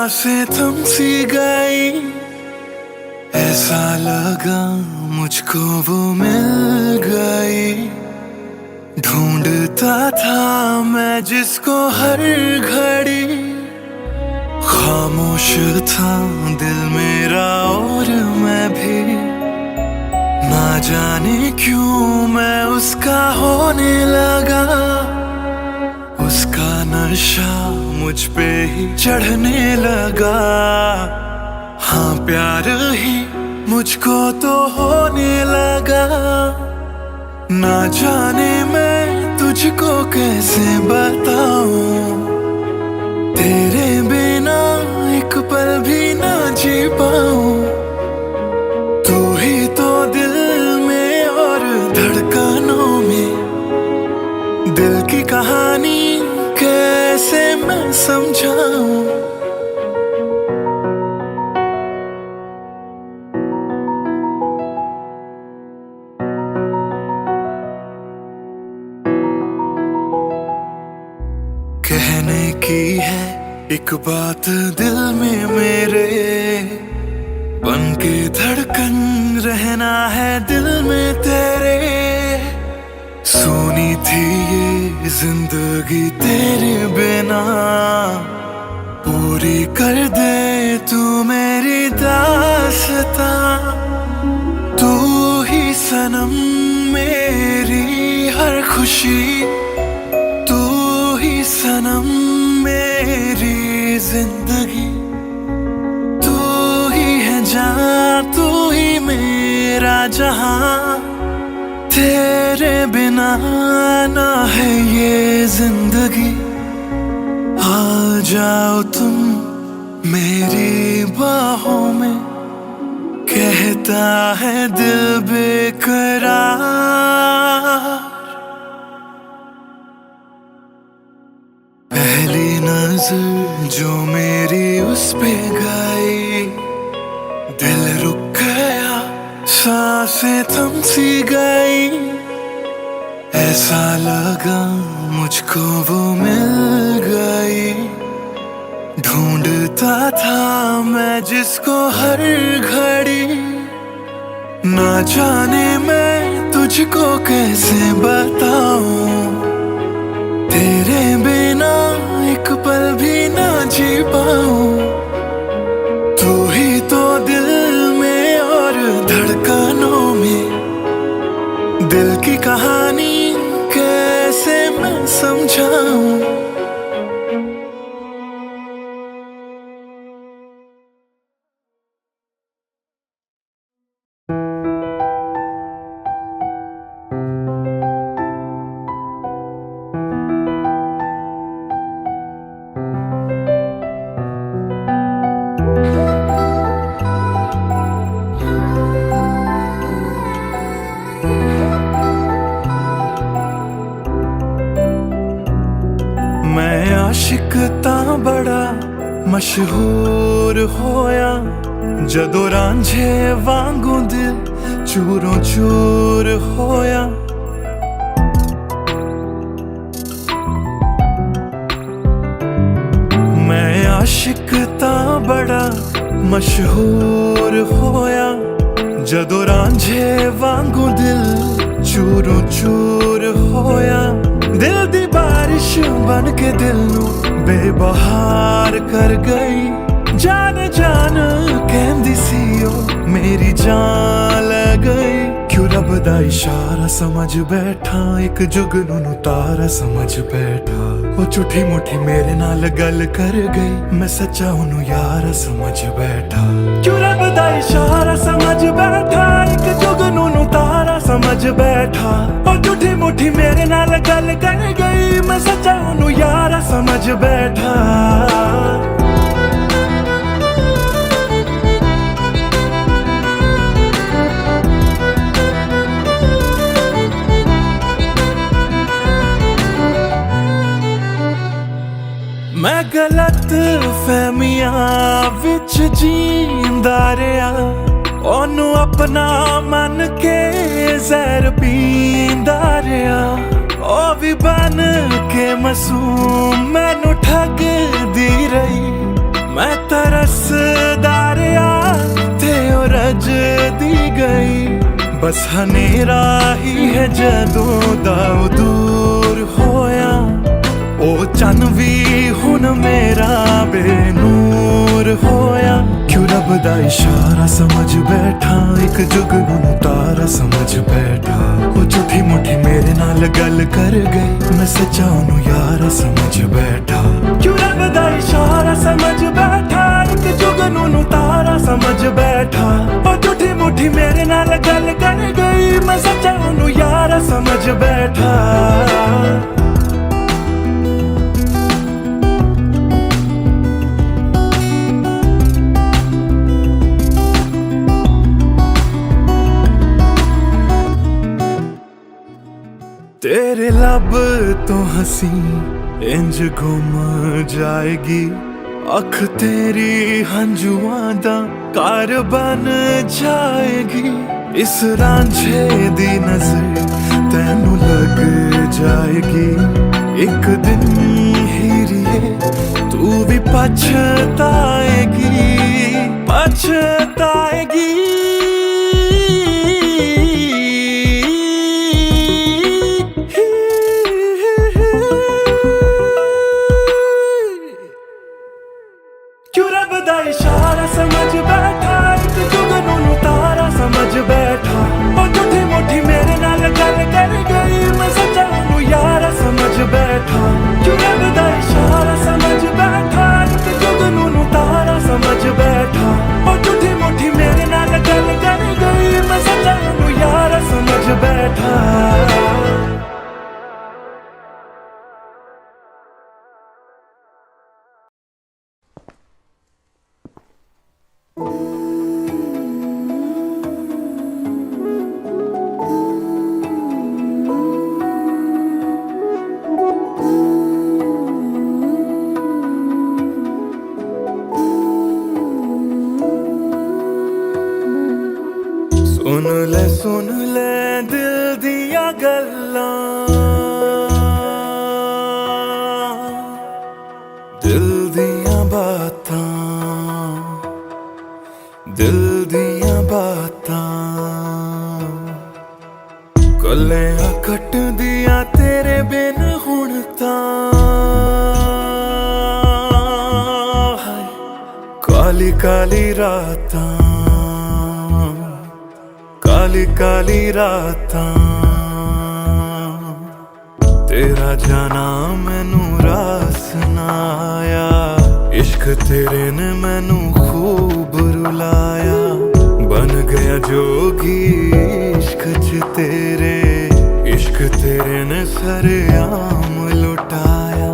सांसें थम सी गई, ऐसा लगा मुझको वो मिल गई। ढूंढता था मैं जिसको हर घड़ी, खामोश था दिल मेरा और मैं भी। ना जाने क्यों मैं उसका होने लगा, उसका नशा मुझ पे ही चढ़ने लगा। हाँ प्यार ही मुझको तो होने लगा। ना जाने मैं तुझको कैसे बताऊं, तेरे बिना एक पल भी ना जी पाऊं। तू ही तो दिल में और धड़कनों में, दिल की कहानी कैसे मैं समझाऊं। कहने की है एक बात दिल में मेरे, बन के धड़कन रहना है दिल में तेरे। सुनी थी ये जिंदगी तेरे बिना, पूरी कर दे तू मेरी दास्तां। तू ही सनम मेरी हर खुशी, तू ही सनम मेरी जिंदगी। तू ही है जान, तू ही मेरा जहां, तेरे बिना ना है ये जिंदगी। आ जाओ तुम मेरी बाहों में, कहता है दिल बेकरार। पहली नजर जो मेरी उस पे गई, दिल रुक गया, सांसें थम सी गई। ऐसा लगा मुझको वो मिल गई। ढूंढता था मैं जिसको हर घड़ी, ना जाने मैं तुझको कैसे बताऊं, तेरे बिना एक पल भी ना जी पाऊं। तू ही तो दिल में और धड़कनों में, दिल की कहानी कैसे मैं समझाऊं। मैं आशिक तां बड़ा मशहूर होया, जदों रांझे वांगू दिल चूरों चूर होया। मैं आशिक तां बड़ा मशहूर होया, जदों रांझे वांगू दिल चूरों चूर होया। दिल दी बारिश बन के दिल नू बेबहार कर गई। जान जान कहंदी सी ओ मेरी जान ले गई। क्यों रब दा इशारा समझ बैठा, एक जुगनू तारा समझ बैठा। वो झूठी मुठी मेरे नाल गल कर गई, मैं सच्चा उन्हू यार समझ बैठा। क्यों रब दा इशारा समझ बैठा, एक जुगनू तारा समझ बैठा। वो झूठी मुठी मेरे नाल गल कर गई, मैं सच्चा उन्हू यार समझ बैठा। मैं गलत फहमियां विच जींदा रहा, ओनू अपना मन के जहर पींदा रहा। ओ भी बन के मासूम मैनू ठग दी रही, मैं तरसदा रहा ते ओ रजदी गई। बस हनेरा ही है जदों दा ओ दूर होया। ओ चन भी हुन मेरा बेनूर होया। क्यों रब दा इशारा समझ बैठा, एक जुगनू तारा समझ बैठा। ओ झूठी मुठी मेरे नाल गल कर गई, मैं सच्चा ओनू यारा समझ बैठा। क्यों रब दा इशारा समझ बैठा, एक जुगनू तारा समझ बैठा। ओ झूठी मुठी मेरे नाल गल कर गई, मैं सच्चा ओनू यारा समझ बैठा। तेरे लब तो हंसी इंज गुम जाएगी, अख तेरी हंजुआं दा घर बन जाएगी। इस रांझे दी नजर तैनू लग जाएगी, एक दिन हीरिए तू भी पछताएगी, पछताएगी। इशारा समझ बैठा, एक जुगनू तारा समझ बैठा। और झूठी मुठी मेरे नाल गल कर गई, मैं सच्चा ओनू यारा समझ बैठा। क्यों रब दा इशारा समझ बैठा, एक जुगनू तारा समझ बैठा। और झूठी मुठी मेरे नाल गल कर गई, मैं सच्चा ओनू यारा समझ बैठा। सुन ले दिल दिया गल्लां, दिल दिया बातां, दिल दिया बातां। कलियां कट दिया तेरे बिन हुण तां, काली काली रातां, काली काली रातां। तेरा जाना मैनू रास ना आया, इश्क तेरे ने मैनू खूब रुलाया। बन गया जोगी इश्क च तेरे, इश्क तेरे ने सरेआम लुटाया।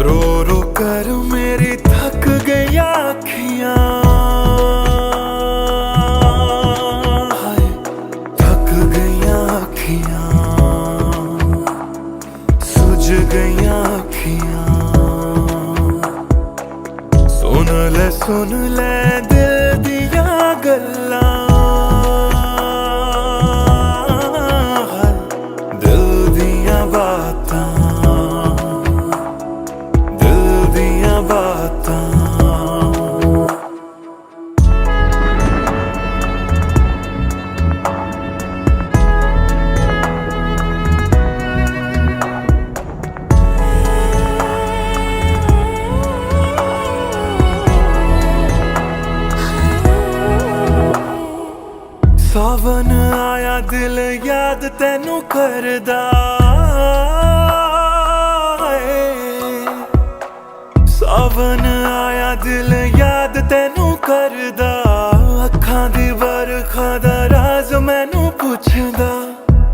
रो रो कर मेरी थक गई आँखियाँ, सुझ गईयां अखियां। सुन ले दिल दिया गल्लां, दिल दिया बातां, दिल दिया बातां। सावन आया दिल याद तैनू करदा है। सावन आया दिल याद तैनू करदा, अखां दी बरखा दा राज मैनू पुछदा।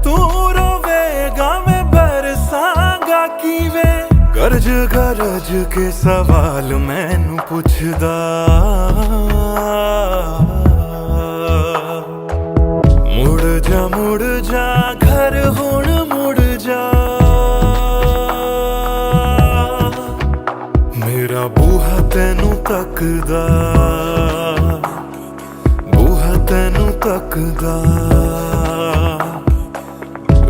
तू रोवेगा मैं बरसांगा किवें, गरज गरज के सवाल मैनू पुछदा। मुड़ जा घर हुण मुड़ जा, मेरा बूहा तैनू तकदा, बूहा तैनू तकदा।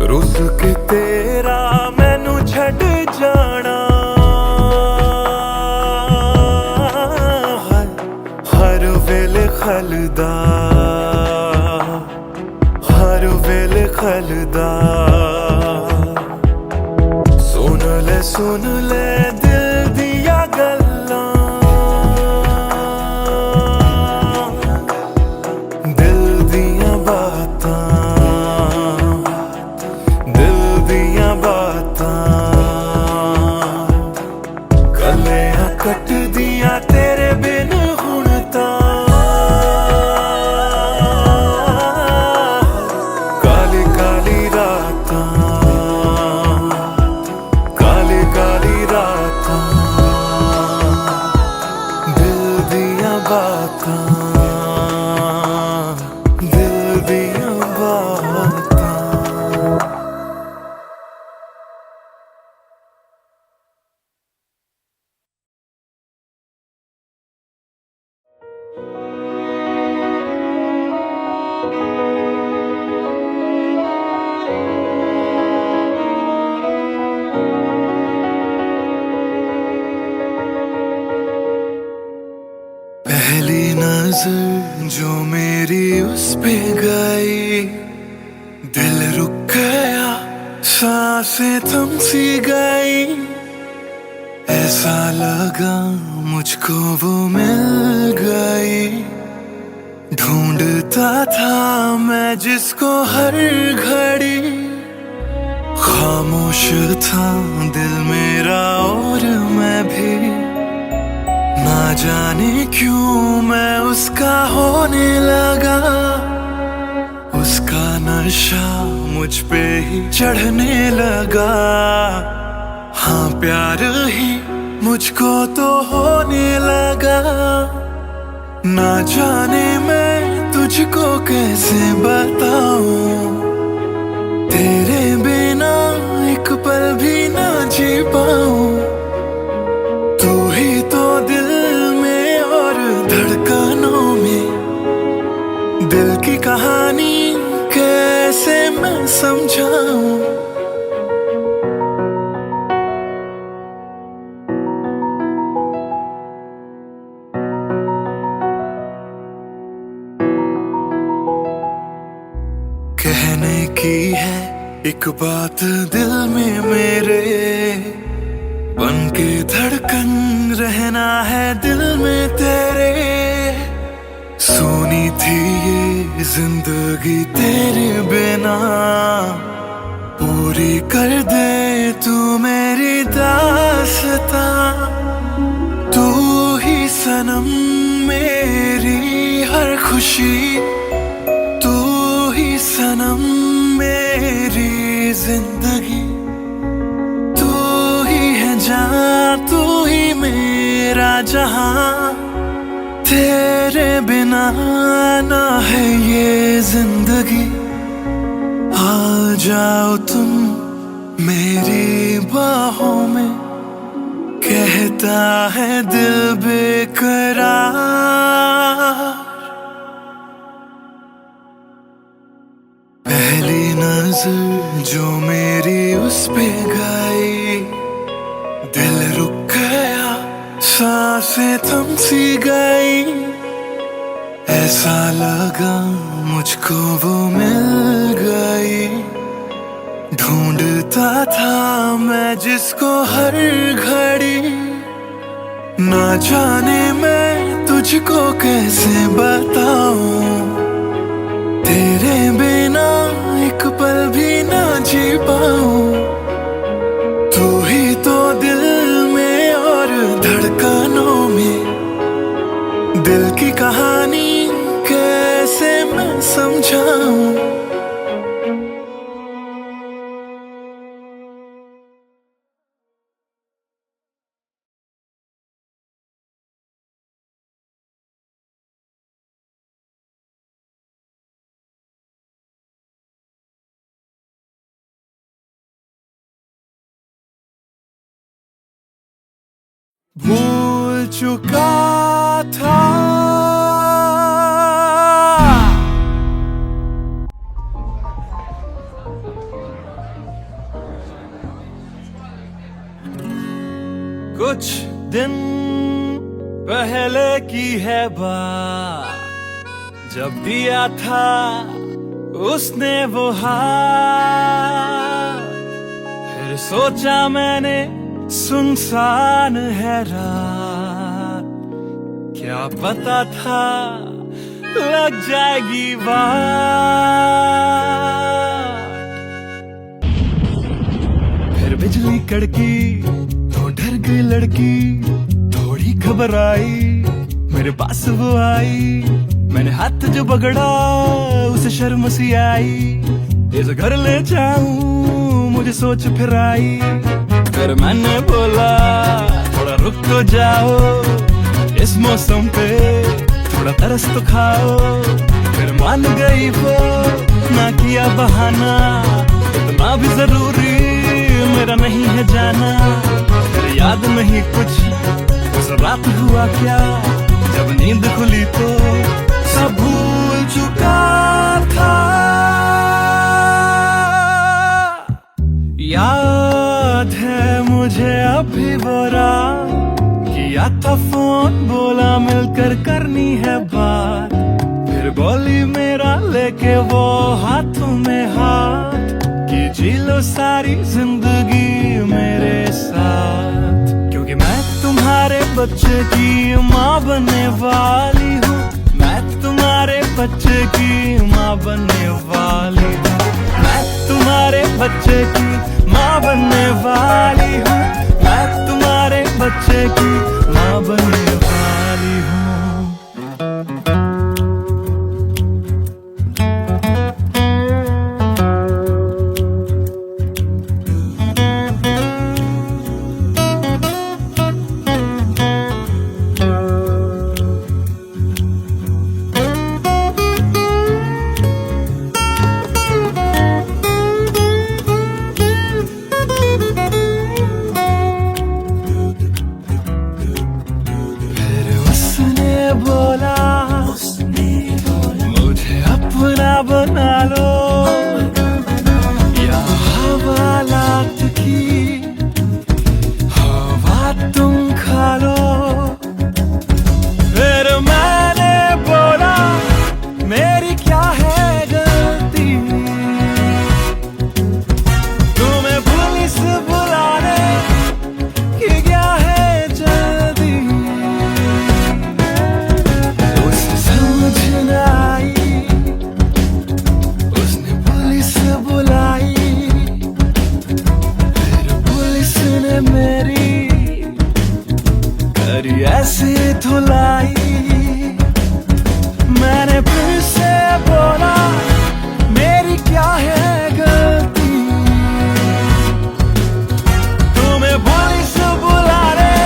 रुस के तेरा मैनू छड़ जाना, खलदा, हर वेले खलदा। सुन ले दिल दिया गल्लां, दिल दिया बातां, दिल दिया बातां। गलियां कट दिया तेरे बिन हुण तां, काली काली रातां, काली काली रातां, दिल दिया बातां, दिल दिया बातां। पहली नजर जो मेरी उस पे गई, दिल रुक गया, सांसें थम सी गई। ऐसा लगा मुझको वो मिल गई, ढूंढता था मैं जिसको हर घड़ी। खामोश था दिल मेरा और मैं भी, ना जाने क्यों मैं उसका होने लगा। उसका नशा मुझ पे ही चढ़ने लगा, हाँ प्यार ही मुझको तो होने लगा। ना जाने मैं तुझको कैसे बताऊं, तेरे बिना एक पल भी ना जी पाऊं। तू ही तो दिल में और धड़कनों में, दिल की कहानी कैसे मैं समझाऊं। कहने की है एक बात दिल में मेरे, बन के धड़कन रहना है दिल में तेरे। सोनी थी ये जिंदगी तेरे बिना, पूरी कर दे तू मेरी दास्तां। तू ही सनम मेरी हर खुशी, तू ही सनम मेरी जिंदगी। तू ही है जान, तू ही मेरा जहां, तेरे बिना ना है ये जिंदगी। आ जाओ तुम मेरी बाहों में, कहता है दिल बेकरार। पहली नजर जो मेरी उस पे गई, दिल रुक गया, सांसें थम सी गई। ऐसा लगा मुझको वो मिल गई, ढूंढता था मैं जिसको हर घड़ी। ना जाने मैं तुझको कैसे बताऊं, तेरे बिना एक पल भी ना जी पाऊं। तू ही तो दिल में और धड़कनों में, दिल की कहानी कैसे मैं समझाऊं। भूल चुका था कुछ दिन पहले की है बात, जब दिया था उसने वो हाथ, फिर सोचा मैंने सुनसान है रात, क्या पता था लग जाएगी बात। फिर बिजली कड़की तो डर गई लड़की, थोड़ी घबराई मेरे पास वो आई, मैंने हाथ जो पकड़ा उसे शर्म सी आई, इस घर ले जाऊं मुझे सोच फिर आई। फिर मैंने बोला थोड़ा रुक तो जाओ, इस मौसम पे थोड़ा तरस तो खाओ। फिर मान गई वो, ना किया बहाना, इतना भी जरूरी मेरा नहीं है जाना। फिर याद नहीं कुछ उस रात हुआ क्या, जब नींद खुली तो सब भूल चुका था। याद है मुझे अभी वो रात, किया था फोन बोला मिलकर करनी है बात, फिर बोली मेरा लेके वो हाथों में हाथ, कि जी लो सारी जिंदगी मेरे साथ। क्योंकि मैं तुम्हारे बच्चे की माँ बनने वाली हूँ, मैं तुम्हारे बच्चे की माँ बनने वाली हूँ, मैं तुम्हारे बच्चे की माँ बनने वाली हूँ, मैं तुम्हारे बच्चे की माँ बनने वाली हूँ। मुझे अपना बना लो, या हवालात की हवा तुम खा लो। फिर मैंने बोला मेरी क्या है गलती, तुम्हें पुलिस बुलाने की क्या है जल्दी। मेरी करी ऐसी धुलाई, मैंने फिर से बोला मेरी क्या है गलती, तुम्हें पुलिस बुलाने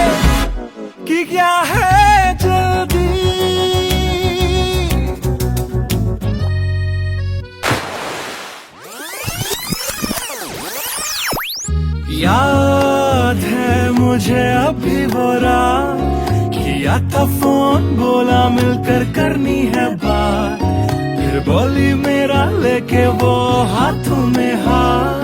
की क्या है जल्दी। याद है मुझे अभी वो रात, किया था फोन बोला मिलकर करनी है बात, फिर बोली मेरा लेके वो हाथों में हाथ,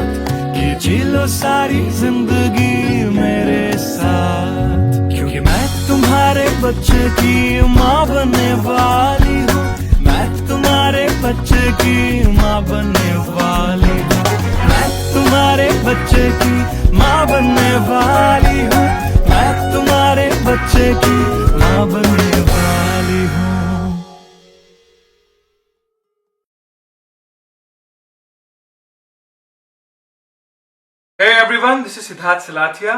कि जी लो सारी जिंदगी मेरे साथ। क्योंकि मैं तुम्हारे बच्चे की माँ बनने वाली हूँ, मैं तुम्हारे बच्चे की माँ बनने वाली हूँ, मैं तुम्हारे बच्चे की माँ बनने वाली हूँ, मैं तुम्हारे बच्चे की माँ बनने वाली हूँ। Hey everyone, this is Siddharth Salatia.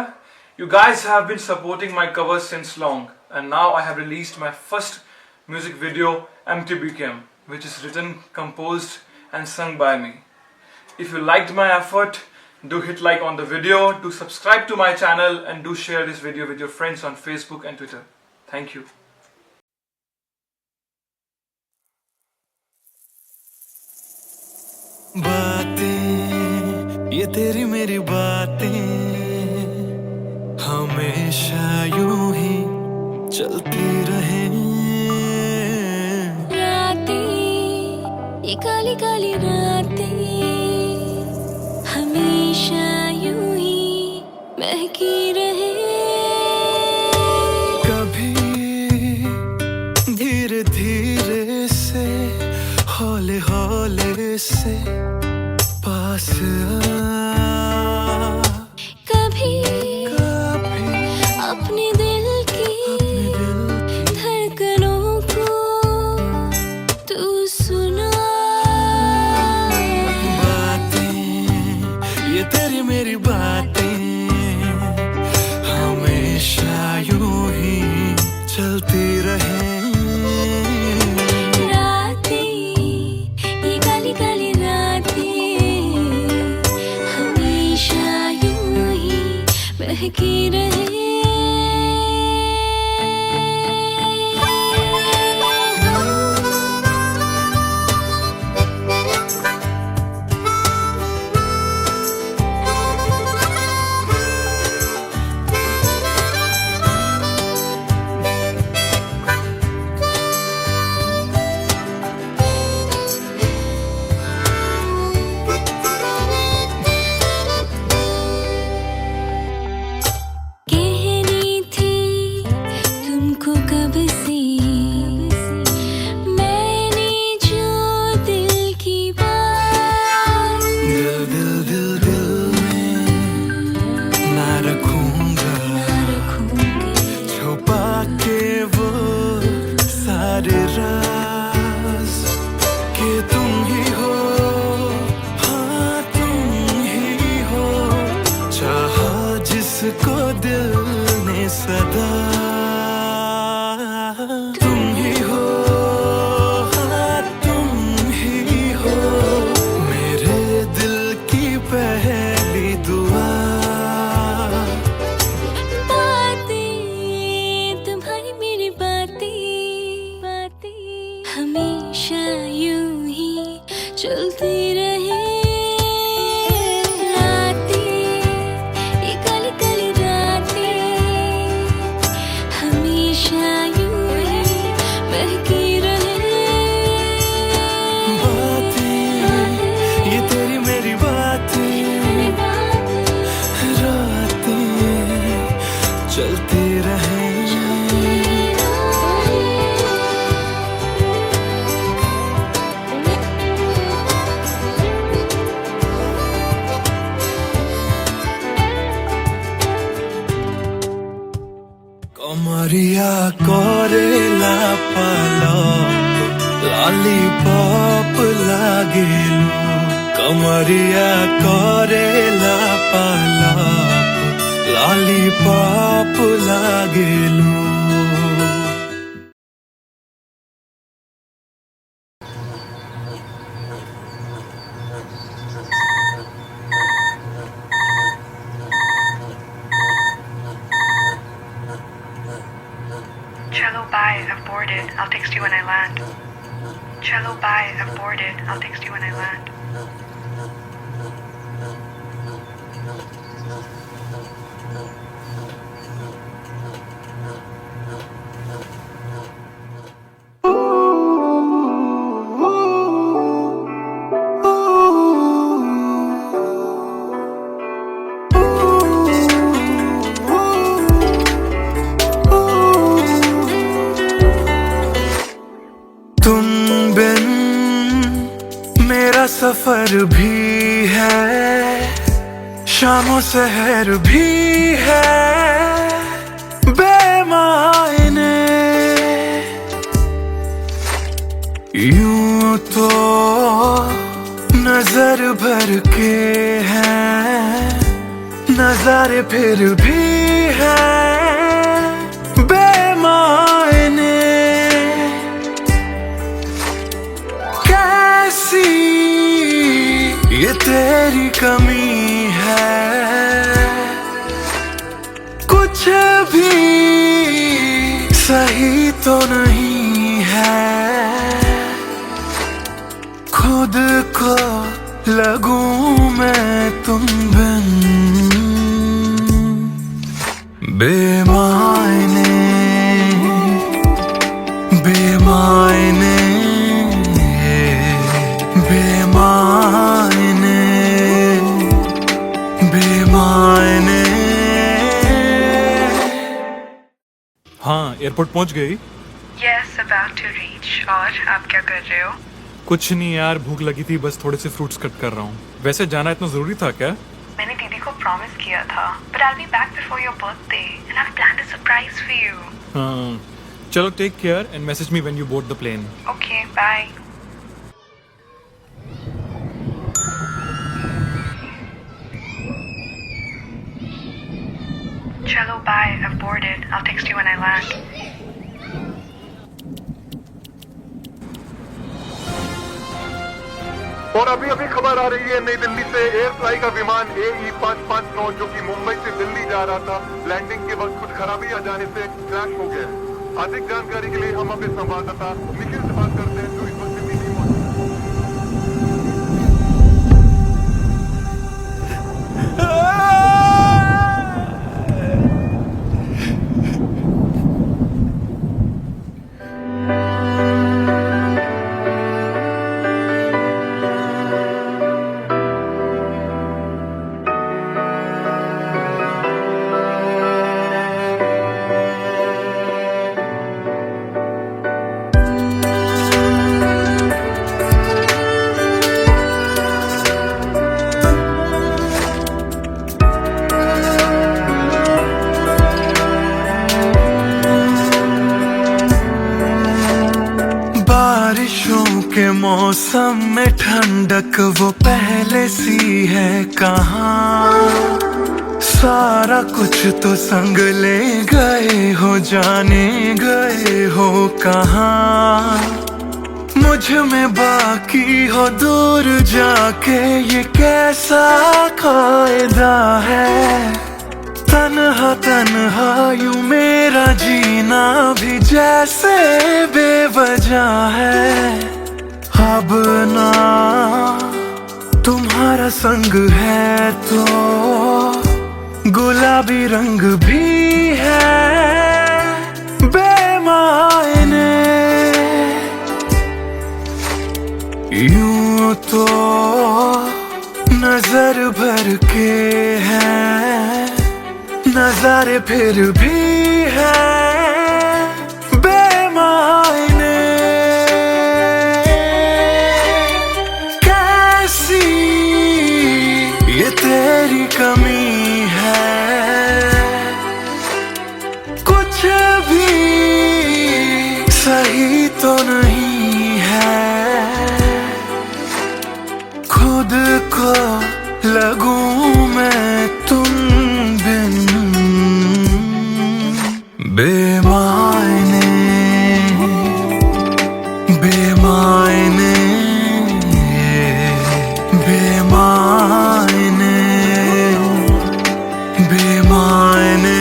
You guys have been supporting my covers since long, and now I have released my first music video, MTBKM, which is written, composed and sung by me. If you liked my effort, do hit like on the video, do subscribe to my channel, and do share this video with your friends on Facebook and Twitter. Thank you. बातें ये तेरी मेरी बातें हमेशा यूं ही चलती रहे। रातें ये काली काली रातें हमेशा यूं ही महकी रहे। कभी धीरे धीरे से हमेशा यूं ही महकी रहे। बातें ये तेरी मेरी बातें, रातें चलती रहे। कमरिया कोरेला पालप लॉलीपॉप लागेलू। कमरिया कोरेला पालप लॉलीपॉप लागेलू। Cello, bye, I've boarded. I'll text you when I land. Cello, bye, I've boarded. I'll text you when I land. तुम बिन मेरा सफर भी है, शामों सहर भी है बेमायने। यूं तो नजर भर के हैं नजारे, फिर भी है बेमायने। कैसी ये तेरी कमी है, कुछ भी सही तो नहीं है। खुद को लगूं मैं तुम बिन बेमायने, बेमायने, बेमायने, बेमायने। हाँ, एयरपोर्ट पहुंच गई? Yes, about to reach. और आप क्या कर रहे हो? कुछ नहीं यार, भूख लगी थी, बस थोड़े से फ्रूट्स कट कर रहा हूँ। वैसे जाना इतना जरूरी था क्या? मैंने दीदी को प्रॉमिस किया था, but I'll be back before your birthday and I've planned a surprise for you. हाँ, चलो take care and message me when you board the plane. Okay, bye. Cello, bye, I've boarded. I'll text you when I land. और अभी अभी खबर आ रही है नई दिल्ली से, एयर फ्लाई का विमान AE 559 जो कि मुंबई से दिल्ली जा रहा था, लैंडिंग के वक्त कुछ खराबी आ जाने से क्रैश हो गया। अधिक जानकारी के लिए हम अपने संवाददाता निखिल से बात करते हैं जो इस वक्त दिल्ली में मौजूद के मौसम में ठंडक वो पहले सी है कहाँ। सारा कुछ तो संग ले गए हो, जाने गए हो कहाँ। मुझ में बाकी हो दूर जाके, ये कैसा कायदा है। तन्हा तन्हा यूं मेरा जीना भी जैसे बेवजह है। अब ना तुम्हारा संग है तो गुलाबी रंग भी है। फिर भी है बेमायने। कैसी ये तेरी कमी है, कुछ भी सही तो नहीं है। खुद को लगूं मैं तुम बिन बेमायने, बेमायने, बेमायने, बेमायने।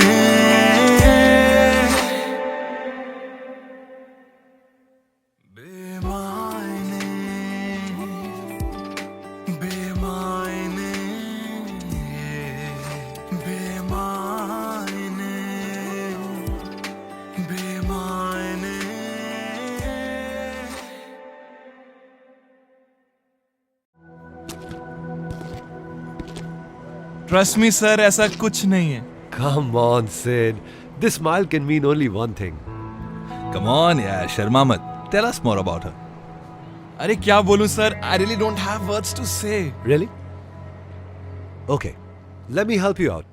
बेमायने, बेमायने, बेमायने, बेमायने। ट्रस्ट मी सर, ऐसा कुछ नहीं है। Come on, Sid. This smile can mean only one thing. Come on यार, शर्मा मत। Tell us more about her. अरे क्या बोलूं sir, I really don't have words to say. Really? Okay, let me help you out.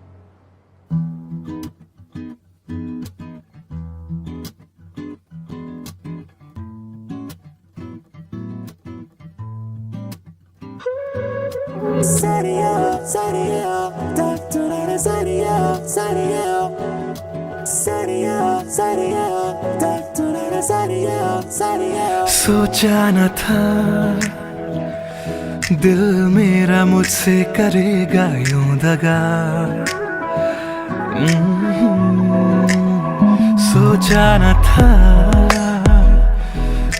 सोचा न था दिल मेरा मुझसे करेगा यूं दगा। सोचा न था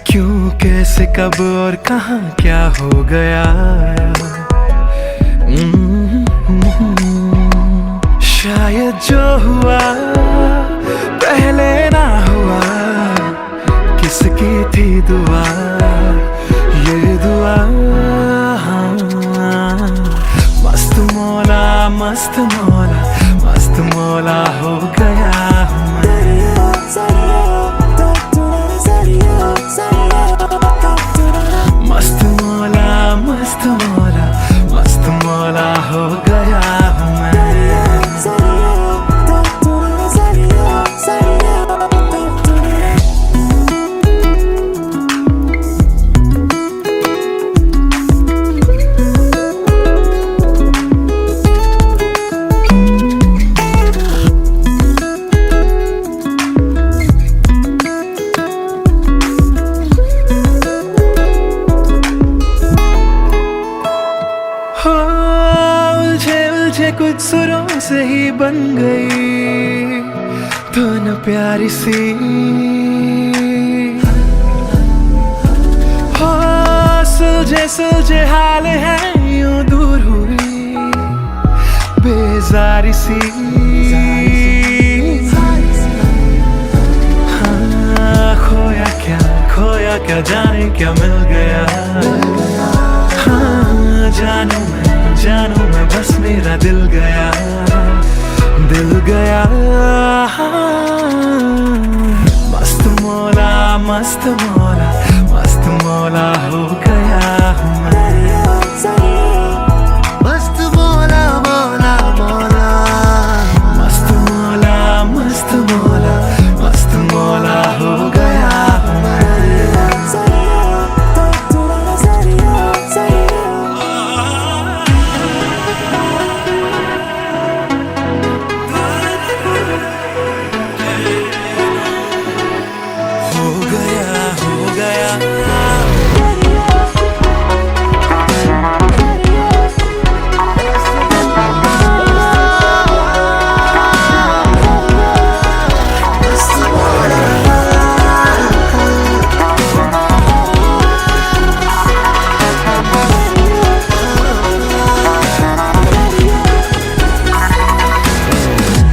क्यों, कैसे, कब और कहां क्या हो गया। शायद जो हुआ पहले ना हुआ, किसकी थी दुआ, ये दुआ। मस्त मौला, मस्त मौला, मस्त मौला हो गया हूँ मैं। मस्त मौला, मस्त मौला, मस्त मौला हो गया हूँ मैं। उलझे कुछ सुरों से ही बन गई धुन प्यारी सी। हो सुलझे सुलझे हाल है यूं दूर हुई बेजारी सी। हाँ, खोया क्या जाने क्या मिल गया। हाँ, जानू मैं बस मेरा दिल गया, दिल गया। मस्त मौला, मस्त मौला, मस्त मौला हो गया हूँ मैं। मस्त मौला, मौला, मौला, मस्त मौला, मस्त मौला, मस्त मौला हो गया हूँ मैं।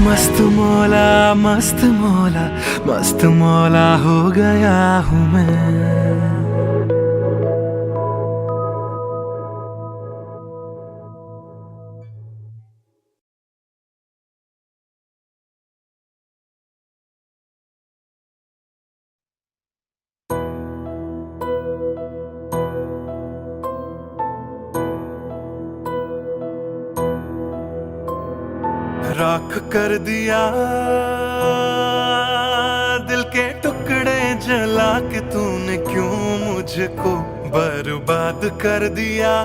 मस्त मौला, मस्त मौला, मस्त मौला हो गया हूँ मैं। राख कर दिया, दिल के टुकड़े जला के तूने क्यों मुझको बर्बाद कर दिया।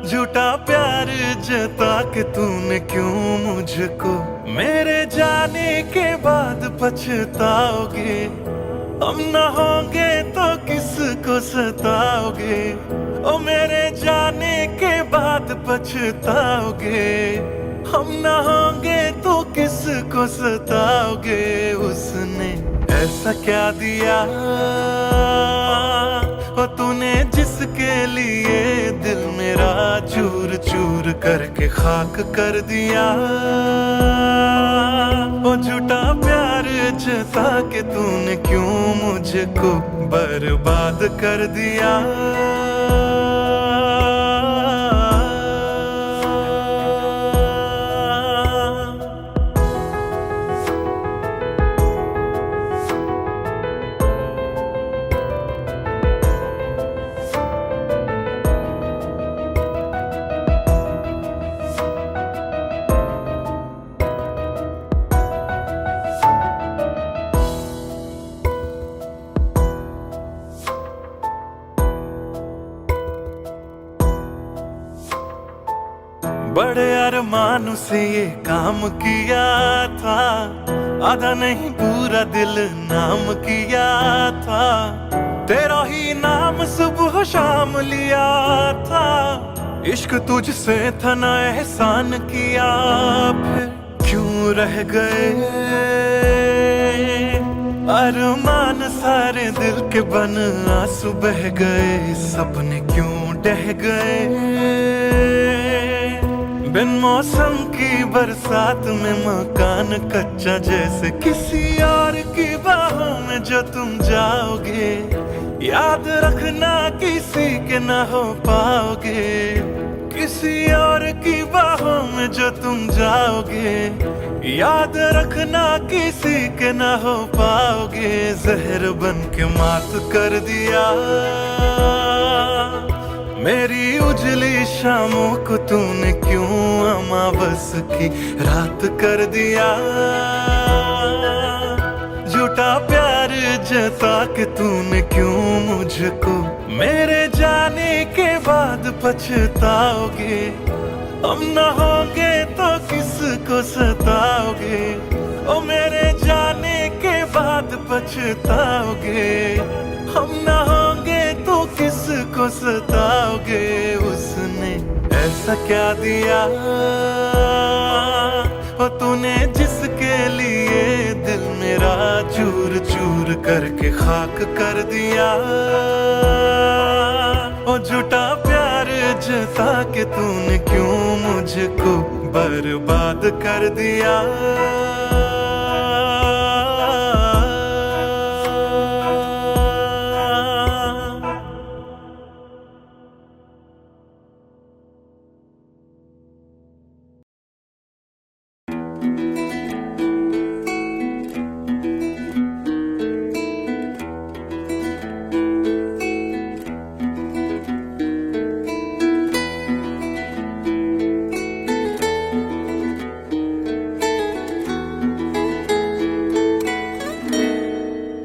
झूठा प्यार जता के तूने क्यों मुझको, मेरे जाने के बाद पछताओगे। हम न होंगे तो किसको सताओगे, ओ मेरे जाने के बाद पछताओगे। हम न होंगे तो किसको सताओगे। उसने ऐसा क्या दिया ओ तूने, जिसके लिए दिल मेरा चूर चूर करके खाक कर दिया। ओ झूठा प्यार जता के तूने क्यों मुझको बर्बाद कर दिया। बड़े अरमान से ये काम किया था, आधा नहीं पूरा दिल नाम किया था। तेरा ही नाम सुबह शाम लिया था, इश्क तुझसे था ना एहसान किया। फिर क्यों रह गए अरमान सारे दिल के बन, आंसू बह गए सपने क्यों ढह गए। बिन मौसम की बरसात में मकान कच्चा, जैसे किसी और की बाहों में जो तुम जाओगे। याद रखना किसी के ना हो पाओगे, किसी और की बाहों में जो तुम जाओगे। याद रखना किसी के ना हो पाओगे। जहर बन के मात कर दिया मेरी उजली शामों को तूने क्यों अमावस की रात कर दिया। झूठा प्यार जता के तूने क्यों मुझको, मेरे जाने के बाद पछताओगे। हम न होंगे तो किसको सताओगे, ओ मेरे जाने के बाद पछताओगे। हम न होंगे तो किसको सताओगे। उसने ऐसा क्या दिया ओ तूने, जिसके लिए दिल मेरा चूर चूर करके खाक कर दिया। ओ झूठा प्यार जता के तूने क्यों मुझको बर्बाद कर दिया।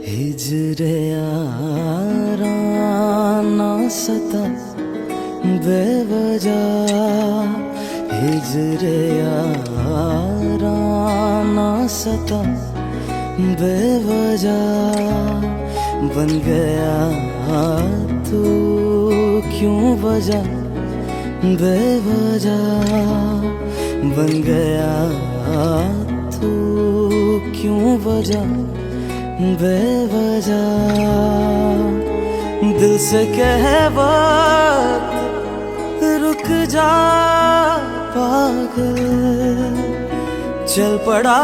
हिजरे याराना सता बेवजह, हिजरे याराना सता बेवजह। बन गया तू क्यों वजह, बेवजह बन गया तू क्यों वजह, बेवजह। दिल से कह वक्त रुक जा पागल, चल पड़ा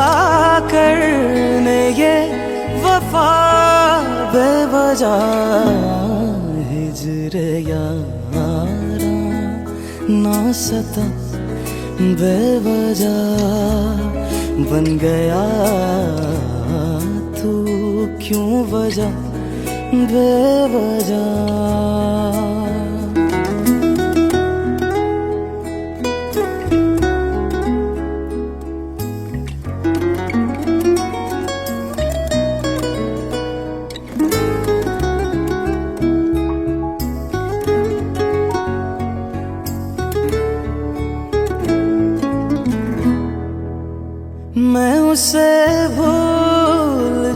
करने ये वफा बेवजह। हिजरे यारा ना सता बेवजह, बन गया तू क्यों वजह, बेवजह। भूल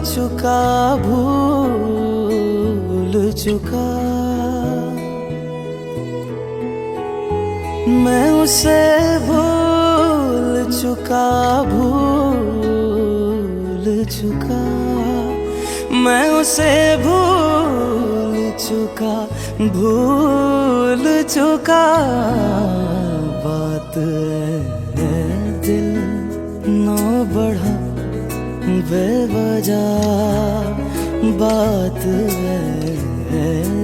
चुका मैं उसे भूल चुका मैं उसे भूल चुका बात है दिल ना बढ़ा बेवजह बात है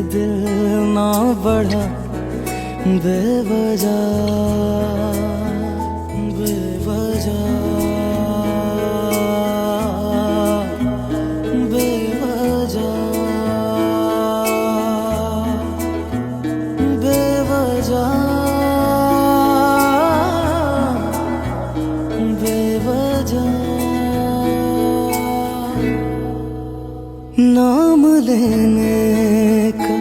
दिल ना बढ़ा बेवजह नाम लेने का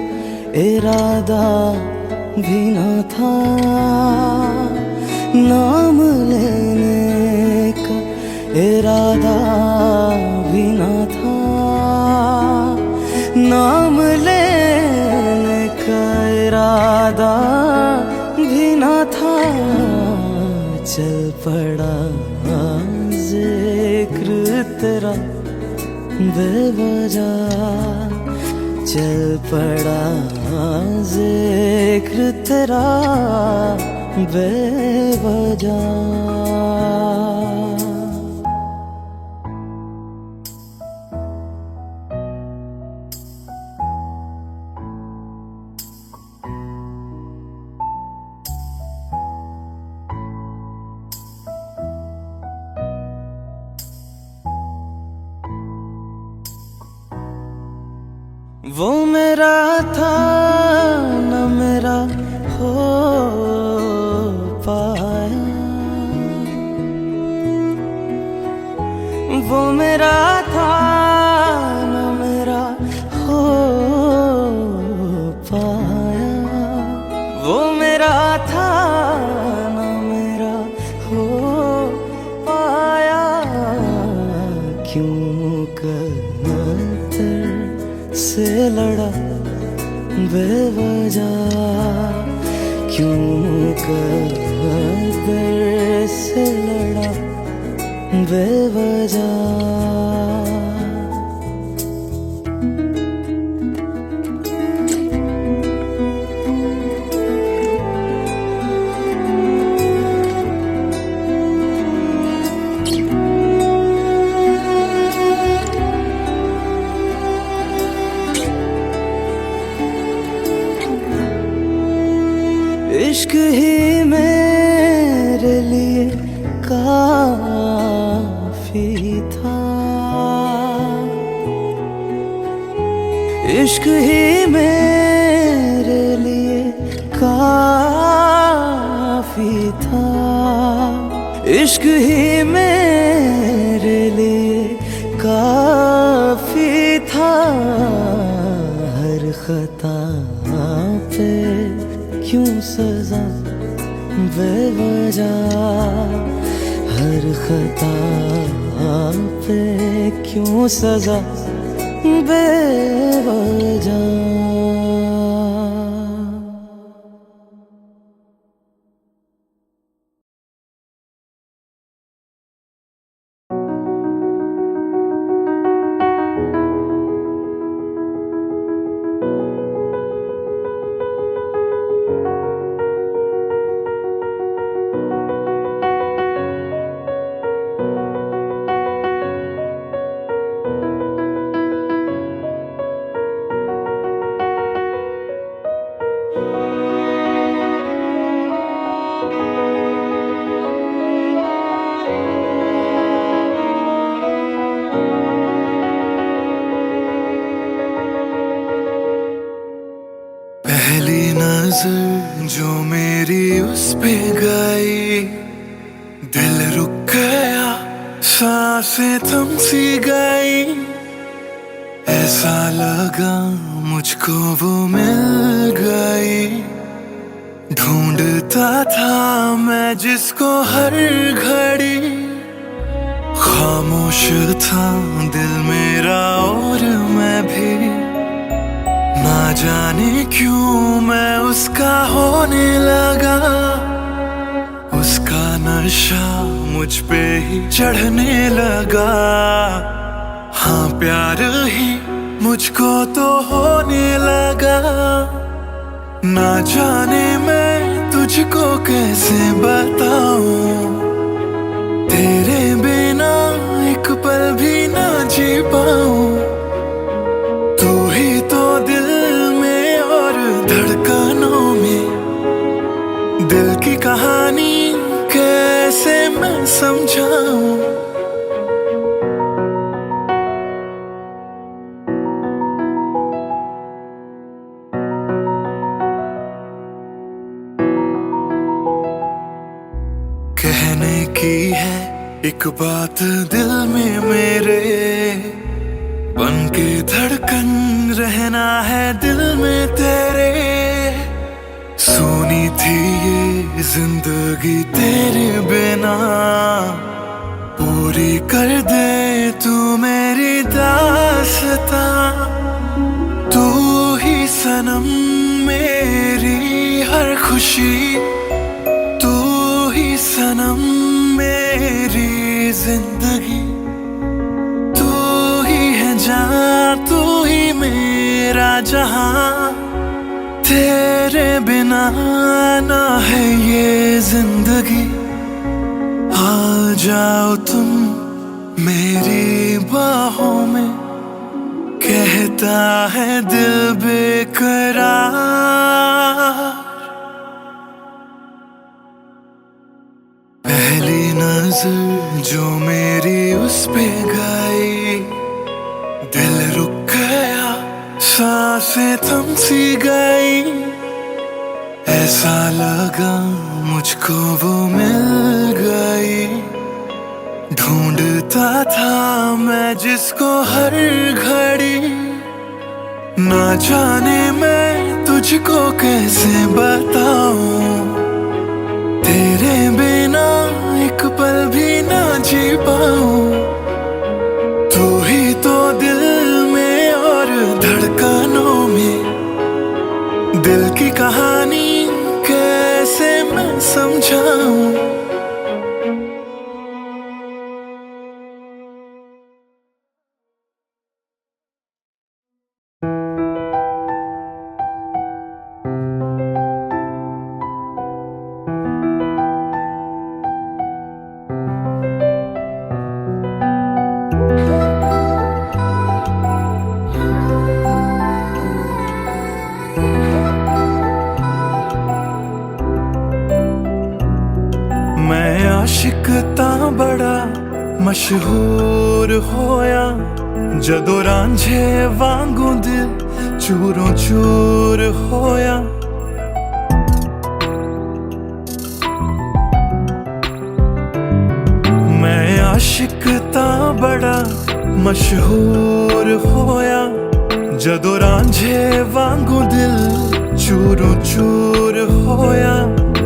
इरादा भी न था नाम लेने का इरादा भी न था नाम लेने का इरादा भी न था चल पड़ा जिक्र तेरा बेवजह चल पड़ा जिक्र तेरा बेवजह वो मेरा था न मेरा हो पाया वो मेरा था न मेरा हो पाया वो मेरा था न मेरा हो पाया क्यों कर से लड़ा बेवजह क्यों कर से लड़ा बेवजह इश्क ही मेरे लिए काफी था इश्क ही मेरे लिए काफी था इश्क ही मेरे लिए काफी था हर खता पे क्यों सजा बेवजह हर खता पे क्यों सजा बेवजह पहली नजर जो मेरी उस पे गई दिल रुक गया सांसें थम सी गई ऐसा लगा मुझको वो मिल गई ढूंढता था मैं जिसको हर घड़ी खामोश था दिल मेरा और मैं भी, ना जाने क्यों मैं उसका होने लगा। उसका नशा मुझ पे ही चढ़ने लगा। हाँ प्यार ही मुझको तो होने लगा। ना जाने मैं तुझको कैसे बताऊं, तेरे बिना एक पल भी ना जी पाऊं। तू ही तो दिल में और धड़कनों में, दिल की कहानी कैसे मैं समझाऊं। कहने की है एक बात दिल में मेरे, बन के धड़कन रहना है दिल में तेरे। सुनी थी ये जिंदगी तेरे बिना, पूरी कर दे तू मेरी दास्तां। तू ही सनम मेरी हर खुशी, तू ही सनम मेरी जिंदगी। तू ही है जान, तू ही मेरा जहां। तेरे बिना ना है ये जिंदगी। आ जाओ तुम मेरी बाहों में, कहता है दिल बेकरार। पहली नजर जो मेरी उस पे गई, दिल रुक गया, सांसें थम सी गई। ऐसा लगा मुझको वो मिल गई। ढूंढता था मैं जिसको हर घड़ी, ना जाने मैं तुझको कैसे बताऊं। तेरे बिना एक पल भी ना जी पाऊं। तू ही तो दिल में और धड़कनों में, दिल की कहानी कैसे मैं समझाऊं। मैं आशिक तां बड़ा मशहूर होया, जदों रांझे वांगू दिल चूरों चूर होया। मैं आशिक तां बड़ा मशहूर होया, जदों रांझे वांगू दिल चूरों चूर होया।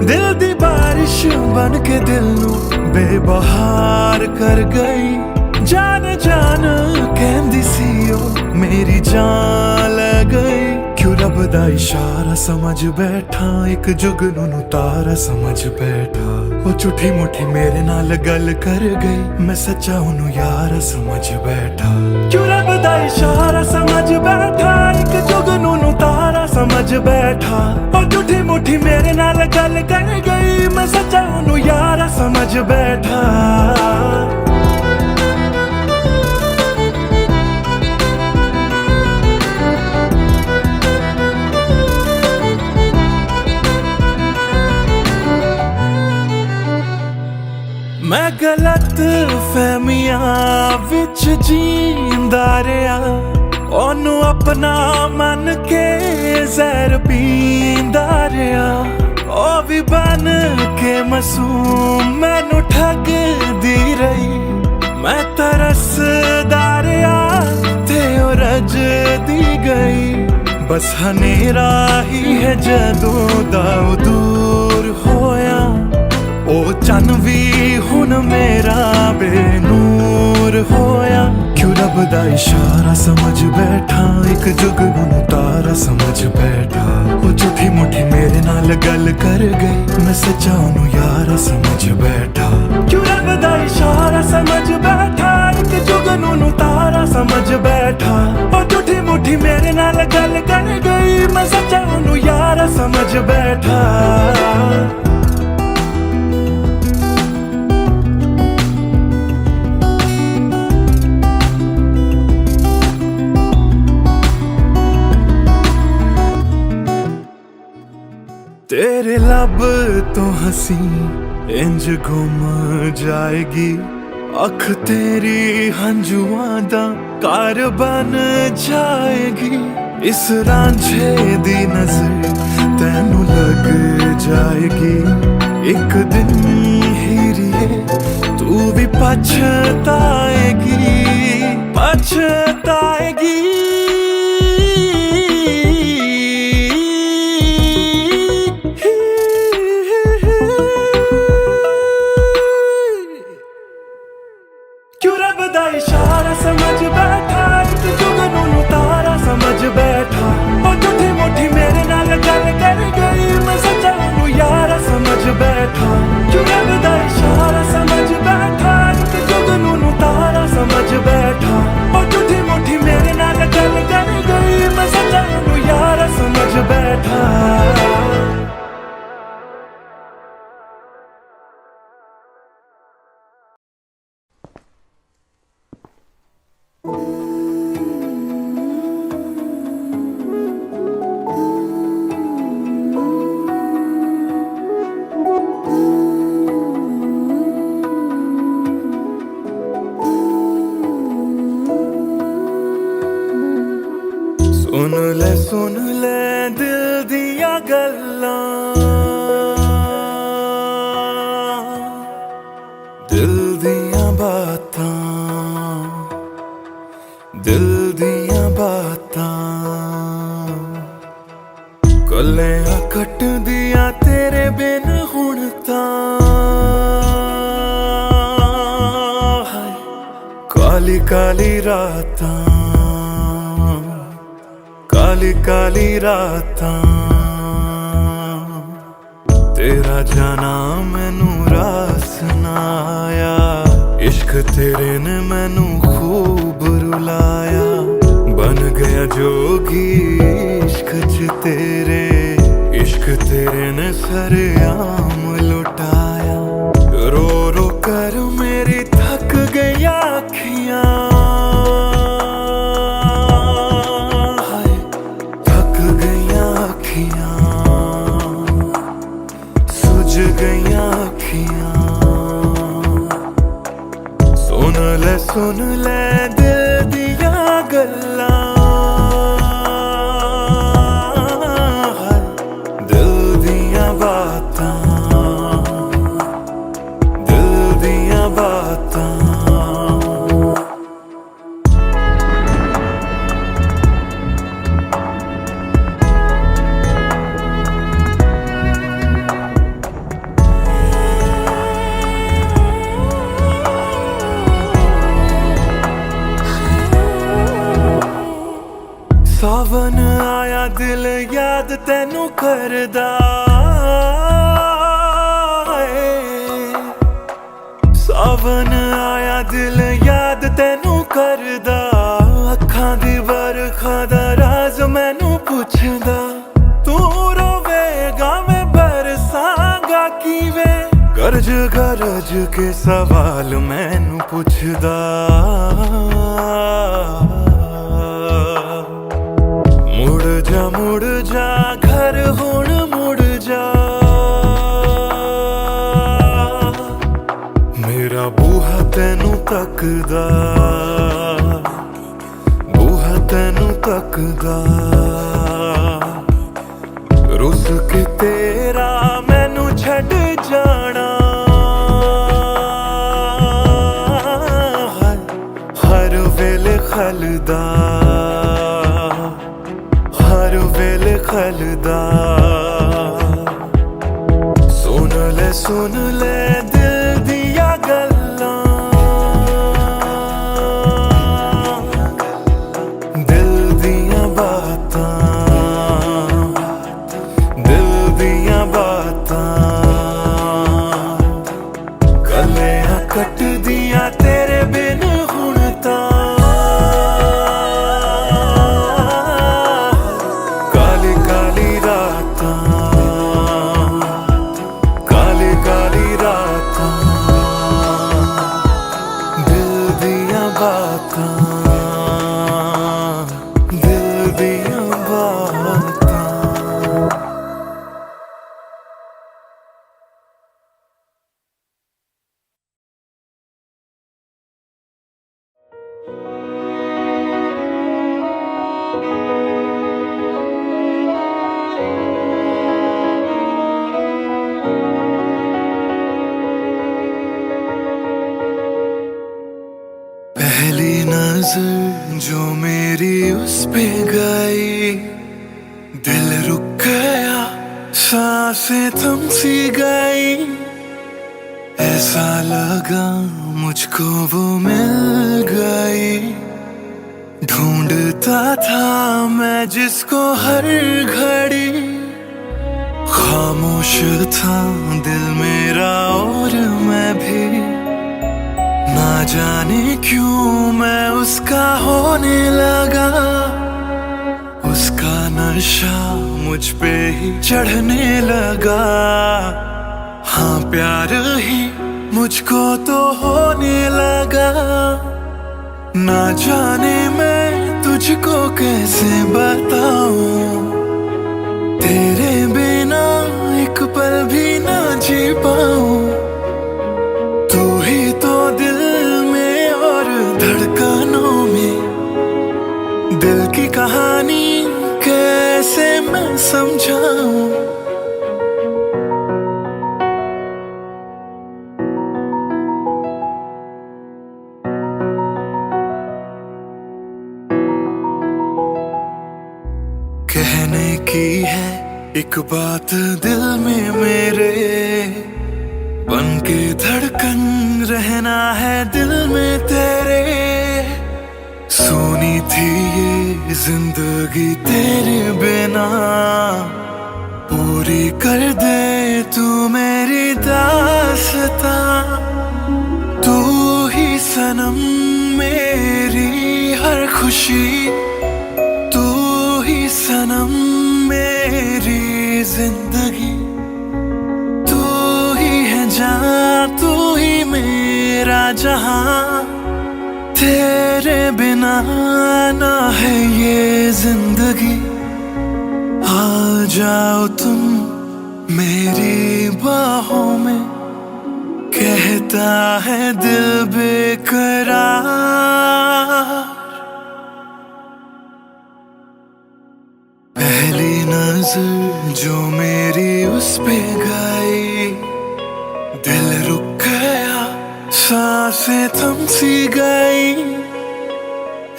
दिल दी बारिश बन के दिल नू बेबहार कर गई। जान जान कहंदी सी ओ मेरी जान ले गई। क्यों रब दा इशारा समझ बैठा, एक जुगनू तारा समझ बैठा। वो झूठी मुठी मेरे नाल गल कर गई, मैं सच्चा ओनू यार समझ बैठा। क्यों रब दा इशारा समझ बैठा, एक जुगनू तारा समझ बैठा। वो झूठी मुठी मेरे नाल गल कर गई, मैं सच्चा ओनू यार समझ बैठा। मैं गलत फहमियां विच जींदा रहा, ओनू अपना मन के जहर पींदा रहा। ओ भी बन के मासूम मैनू ठगदी रही। मैं तरसदा रहा ते ओ रजदी गई। बस हनेरा ही है जदों दा दूर होया। ओ ਉਹ ਚੰਨ ਵੀ ਹੁਣ ਮੇਰਾ ਬੇਨੂਰ ਹੋਇਆ। ਕਿਉਂ ਰੱਬ ਦਾ ਇਸ਼ਾਰਾ ਸਮਝ ਬੈਠਾ, ਇੱਕ ਜੁਗਨੂੰ ਤਾਰਾ ਸਮਝ ਬੈਠਾ। ਉਹ ਝੂਠੀ ਮੁੱਠੀ ਮੇਰੇ ਨਾਲ ਗੱਲ ਕਰ ਗਈ, ਮੈਂ ਸੱਚਾ ਉਹਨੂੰ ਯਾਰਾ ਸਮਝ ਬੈਠਾ। ਕਿਉਂ ਰੱਬ ਦਾ ਇਸ਼ਾਰਾ ਸਮਝ ਬੈਠਾ, ਇੱਕ ਜੁਗਨੂੰ ਤਾਰਾ ਸਮਝ ਬੈਠਾ। ਉਹ ਝੂਠੀ ਮੁੱਠੀ ਮੇਰੇ ਨਾਲ ਗੱਲ ਕਰ ਗਈ, ਮੈਂ ਸੱਚਾ ਉਹਨੂੰ ਯਾਰਾ ਸਮਝ ਬੈਠਾ। तेरे लब तो हंसी इंज गुम जाएगी, अख तेरी हंजुआं दा घर बन जाएगी। इस रांझे दी नजर तैनू लग जाएगी, एक दिन हीरिए तू भी पछताएगी, पछताएगी। क्यों रब दा इशारा समझ बैठा, एक जुगनू तारा समझ बैठा। ओ झूठी मुठी मेरे नाल गल कर गई, मैं सच्चा ओनू यारा समझ बैठा। क्यों रब दा इशारा समझ बैठा, एक जुगनू तारा समझ बैठा। ओ झूठी मुठी मेरे नाल गल कर गई, मैं सच्चा ओनू यारा समझ बैठा। सुन ले दिल दिया गल्लां, दिल दिया बातां, दिल दिया बातां। कलियां कट दिया तेरे बिन हुण तां, काली काली रातां, काली काली रातां। तेरा जाना मैनू रास ना आया, इश्क तेरे ने मैनू खूब रुलाया। बन गया जोगी इश्क च तेरे, इश्क तेरे ने सरेआम लुटाया। रो रो कर मेरी थक गई अखियां, सुझ गईयां अखियां। सुन ले दिल दिया गल्लां, दिल दिया बातां, दिल दिया बातां। सावन आया दिल याद तैनू करदा है। सावन आया दिल याद तैनू करदा, अखां दी बरखा दा राज मैनू पुछदा। तू रोवेगा मैं बरसांगा किवें, गरज गरज के सवाल मैनू पुछदा। मुड़ जा घर हुण मुड़ जा, मेरा बूहा तैनू तकदा, बूहा तैनू तकदा। रुस के तेरा मैनू छड़ जाना, हर वेले खलदा, हर वेले खलदा। सुन ले सुन ले दिल दिया गल्ला, दिल दिया बातां, दिल दिया बातां, कलियां कट दिया तेरे बिन हुण तां, काली काली रातां, काली काली रातां, दिल दिया बातां, दिल दिया बातां। पहली नजर जो मेरी उस पे गई, दिल रुक गया, सांसें थम सी गई, ऐसा लगा मुझको वो मिल गई। ढूंढता था मैं जिसको हर घड़ी, खामोश था दिल मेरा और मैं भी, ना जाने क्यों मैं उसका होने लगा, उसका नशा मुझ पे ही चढ़ने लगा। हाँ प्यार ही मुझको तो होने लगा, ना जाने मैं तुझको कैसे बताऊं, तेरे बिना एक पल भी ना जी पाऊं। तू ही तो दिल में और धड़कनों में, दिल की कहानी कैसे मैं समझाऊं। कहने की है एक बात दिल में मेरे, बन के धड़कन रहना है दिल में तेरे। सोनी थी ये जिंदगी तेरे बिना, पूरी कर दे तू मेरी दास्तां। तू ही सनम मेरी हर खुशी, तू ही सनम मेरी जिंदगी, तू ही है जान, तू ही मेरा जहां। तेरे बिना ना है ये जिंदगी, आ जाओ तुम मेरी बाहों में, कहता है दिल बेकरार। पहली नजर जो मेरी उस पे गई, दिल रुक गया, सांसें थम सी गई,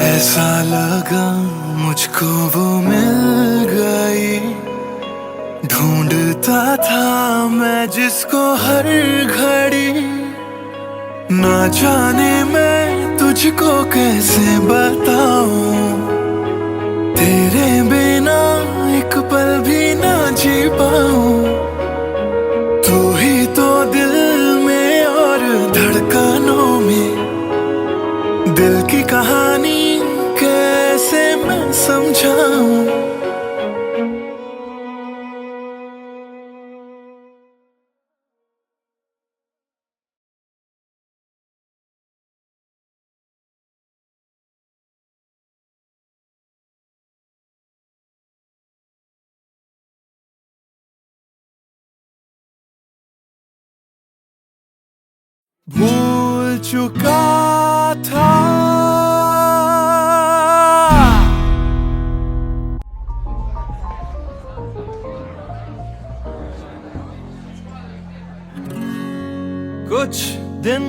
ऐसा लगा मुझको वो मिल गई। ढूंढता था मैं जिसको हर घड़ी, ना जाने मैं तुझको कैसे बताऊं, तेरे बिना एक पल भी ना जी पाऊं। तू ही तो दिल में और धड़कनों में, दिल की कहानी कैसे मैं समझाऊं। भूल चुका था कुछ दिन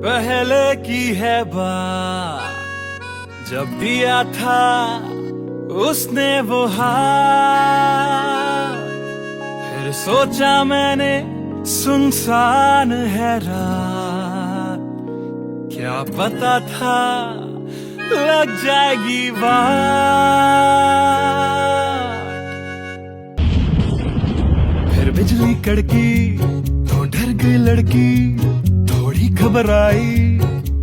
पहले की है बात, जब दिया था उसने वो हाथ। फिर सोचा मैंने सुनसान है रात, क्या पता था लग जाएगी बात। फिर बिजली कड़की तो डर गई लड़की, थोड़ी घबराई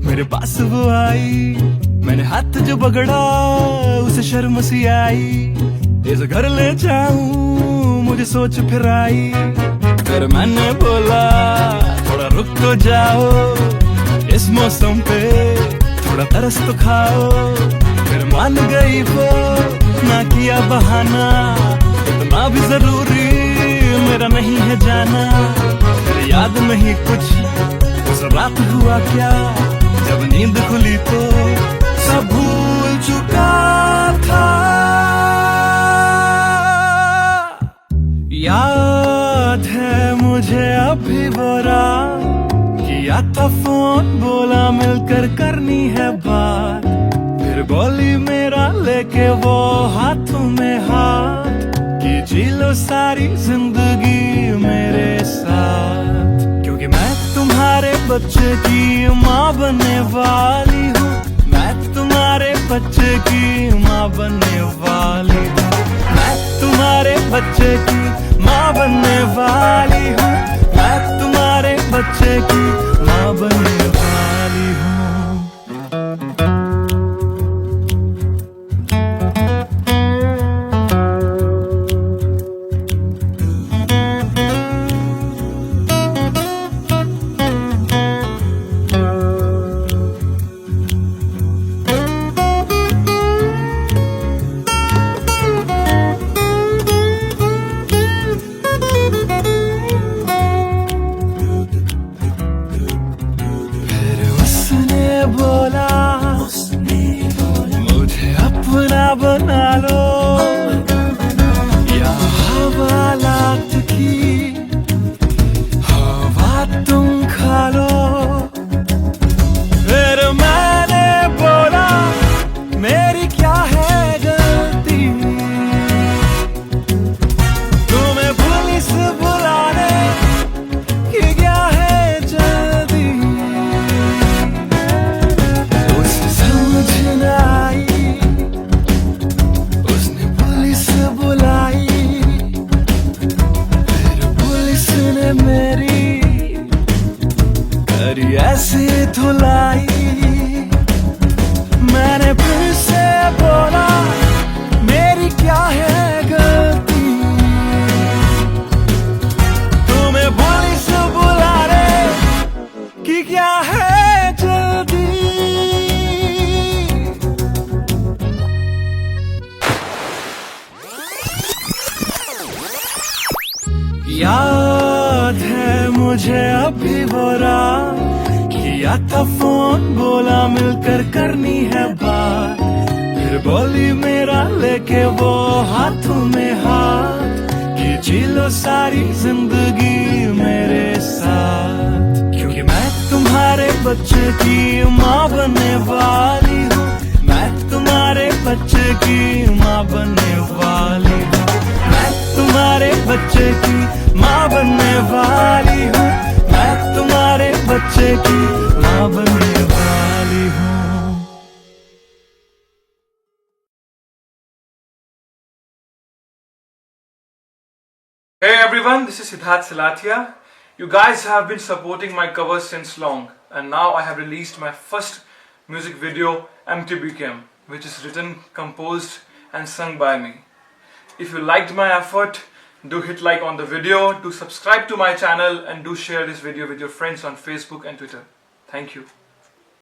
मेरे पास वो आई, मैंने हाथ जो पकड़ा उसे शर्म सी आई। इस घर ले जाऊं मुझे सोच फिर आई, फिर मैंने बोला थोड़ा रुक तो जाओ, इस मौसम पे थोड़ा तरस तो खाओ। फिर मान गई वो, ना किया बहाना, इतना भी जरूरी मेरा नहीं है जाना। फिर याद नहीं कुछ उस रात हुआ क्या, जब नींद खुली तो सब भूल चुका था। याद है मुझे अभी वो रात, किया था फोन बोला मिलकर करनी है बात। फिर बोली मेरा लेके वो हाथों में हाथ, कि जी लो सारी जिंदगी मेरे साथ। क्योंकि मैं तुम्हारे बच्चे की माँ बनने वाली हूँ, मैं तुम्हारे बच्चे की माँ बनने वाली हूँ, मैं तुम्हारे बच्चे की माँ बनने वाली हूँ, मैं तुम्हारे बच्चे की माँ बनने वाली हूँ। बना लो या हवालात की हवा तुम खा लो। फिर मैंने बोला मेरी क्या है गलती, तुम्हें पुलिस बुलाने की क्या है जल्दी। उसे समझ न आई, मेरी करी ऐसी धुलाई। मैंने फिर से बोला मेरी क्या है गलती, तुम्हें पुलिस बुलाने की क्या है जल्दी। याद है मुझे अभी वो रात, किया था फोन बोला मिलकर करनी है बात। फिर बोली मेरा लेके वो हाथों में हाथ, कि जी लो सारी जिंदगी मेरे साथ। क्योंकि मैं तुम्हारे बच्चे की माँ बनने वाली हूँ, मैं तुम्हारे बच्चे की माँ बनने वाली हूँ, मैं तुम्हारे बच्चे की माँ बनने वाली हूँ, मैं तुम्हारे बच्चे की माँ बनने वाली हूँ। Hey everyone, this is Siddharth Silathia. You guys have been supporting my covers since long, and now I have released my first music video, MTBKM, which is written, composed and sung by me. If you liked my effort, do hit like on the video, do subscribe to my channel, and do share this video with your friends on Facebook and Twitter. Thank you.